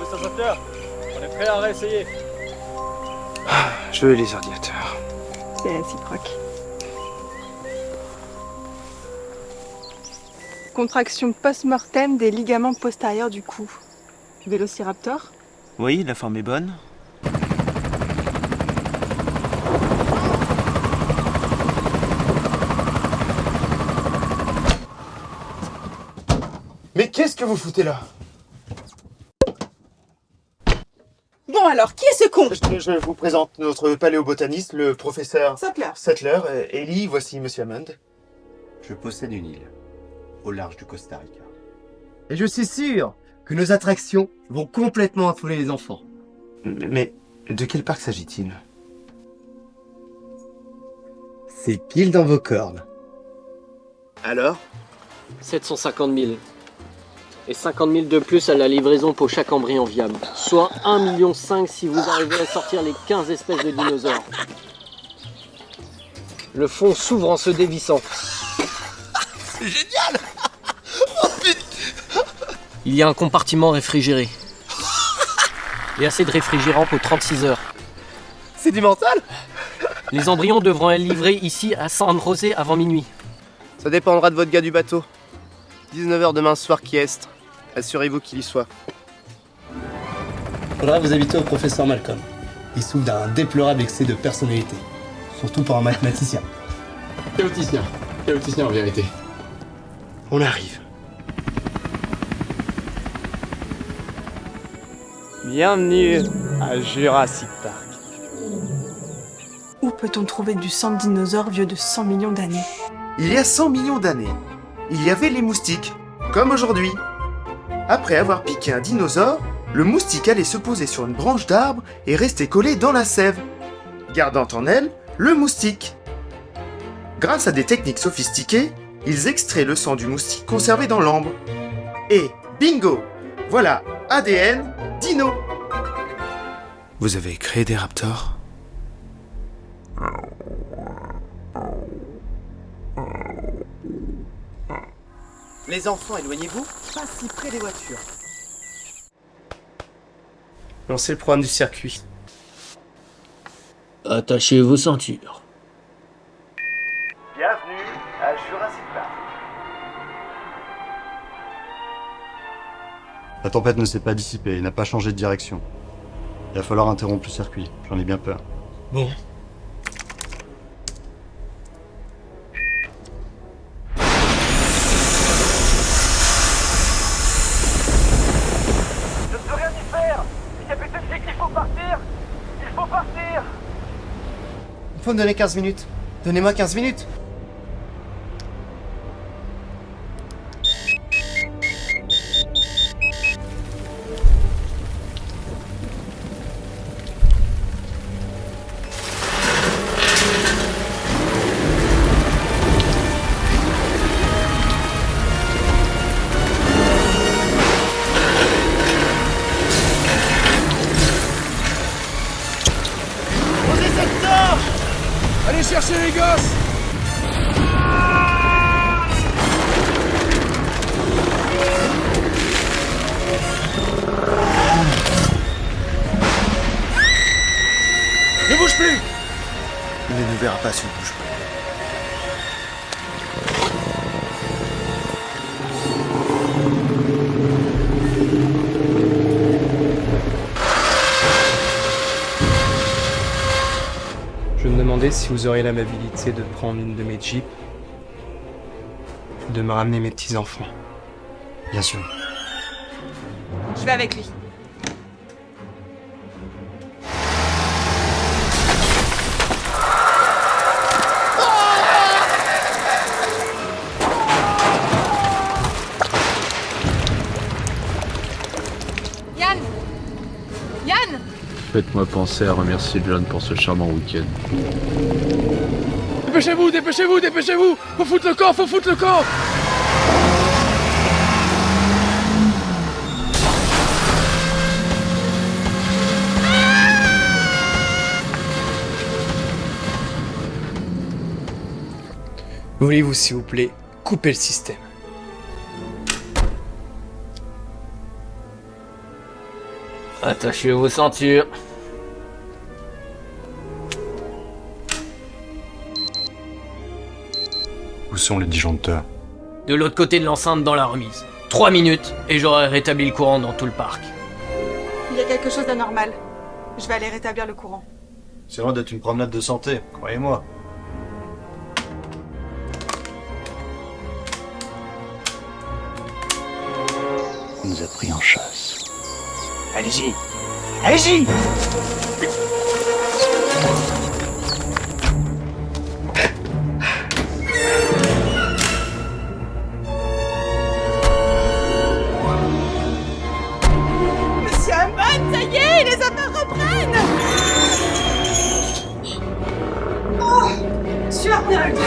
Professeur Schaffner, on est prêt à réessayer. Je veux les ordinateurs. C'est réciproque. Contraction post-mortem des ligaments postérieurs du cou. Vélociraptor. Oui, la forme est bonne. Mais qu'est-ce que vous foutez là? Bon alors, qui est ce con? Je vous présente notre paléobotaniste, le professeur Sattler. Sattler. Ellie, voici Monsieur Hammond. Je possède une île, au large du Costa Rica. Et je suis sûr que nos attractions vont complètement affoler les enfants. Mais de quel parc s'agit-il? C'est pile dans vos cordes. Alors? 750 000. Et 50 000 de plus à la livraison pour chaque embryon viable. Soit 1,5 million si vous arrivez à sortir les 15 espèces de dinosaures. Le fond s'ouvre en se dévissant. C'est génial! Il y a un compartiment réfrigéré. Et assez de réfrigérant pour 36 heures. C'est du mental? Les embryons devront être livrés ici à San José avant minuit. Ça dépendra de votre gars du bateau. 19h demain soir qui est. Assurez-vous qu'il y soit. Faudra vous habituer au professeur Malcolm. Il souffre d'un déplorable excès de personnalité. Surtout pour un mathématicien. Chaoticien en vérité. On arrive. Bienvenue à Jurassic Park. Où peut-on trouver du sang de dinosaure vieux de 100 millions d'années? Il y a 100 millions d'années, il y avait les moustiques, comme aujourd'hui. Après avoir piqué un dinosaure, le moustique allait se poser sur une branche d'arbre et rester collé dans la sève, gardant en elle le moustique. Grâce à des techniques sophistiquées, ils extraient le sang du moustique conservé dans l'ambre. Et bingo! Voilà, ADN dino! Vous avez créé des raptors? Les enfants, éloignez-vous. Pas si près des voitures. Lancez le programme du circuit. Attachez vos ceintures. Bienvenue à Jurassic Park. La tempête ne s'est pas dissipée et n'a pas changé de direction. Il va falloir interrompre le circuit, j'en ai bien peur. Bon. Je ne peux rien y faire. Le capitaine dit qu'il faut partir. Il faut partir. Il faut me donner 15 minutes. Donnez-moi 15 minutes. Allez chercher les gosses. Ne bouge plus. Il ne nous verra pas si on bouge pas. Je me demandais si vous auriez l'amabilité de prendre une de mes jeeps, de me ramener mes petits-enfants. Bien sûr. Je vais avec lui. Yann! Yann! Faites-moi penser à remercier John pour ce charmant week-end. Dépêchez-vous, dépêchez-vous, dépêchez-vous. Faut foutre le camp, faut foutre le camp. Voulez-vous, s'il vous plaît, couper le système? Attachez vos ceintures. Où sont les disjoncteurs? De l'autre côté de l'enceinte dans la remise. 3 minutes et j'aurai rétabli le courant dans tout le parc. Il y a quelque chose d'anormal. Je vais aller rétablir le courant. C'est loin d'être une promenade de santé, croyez-moi. On nous a pris en chasse. Allez-y. Allez-y. Monsieur Hammond, ça y est, les affaires reprennent. Oh, Schwarzenegger.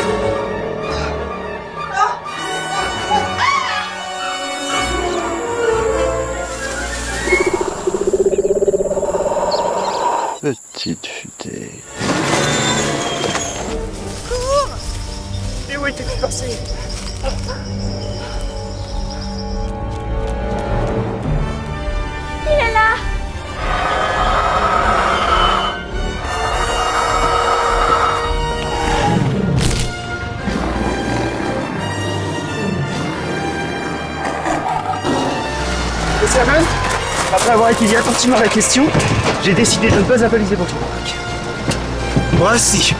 Petite futée. Et où était-il passé? Monsieur Hammond, après avoir étudié attentivement la question, j'ai décidé de ne pas avaliser votre remarque. Voici.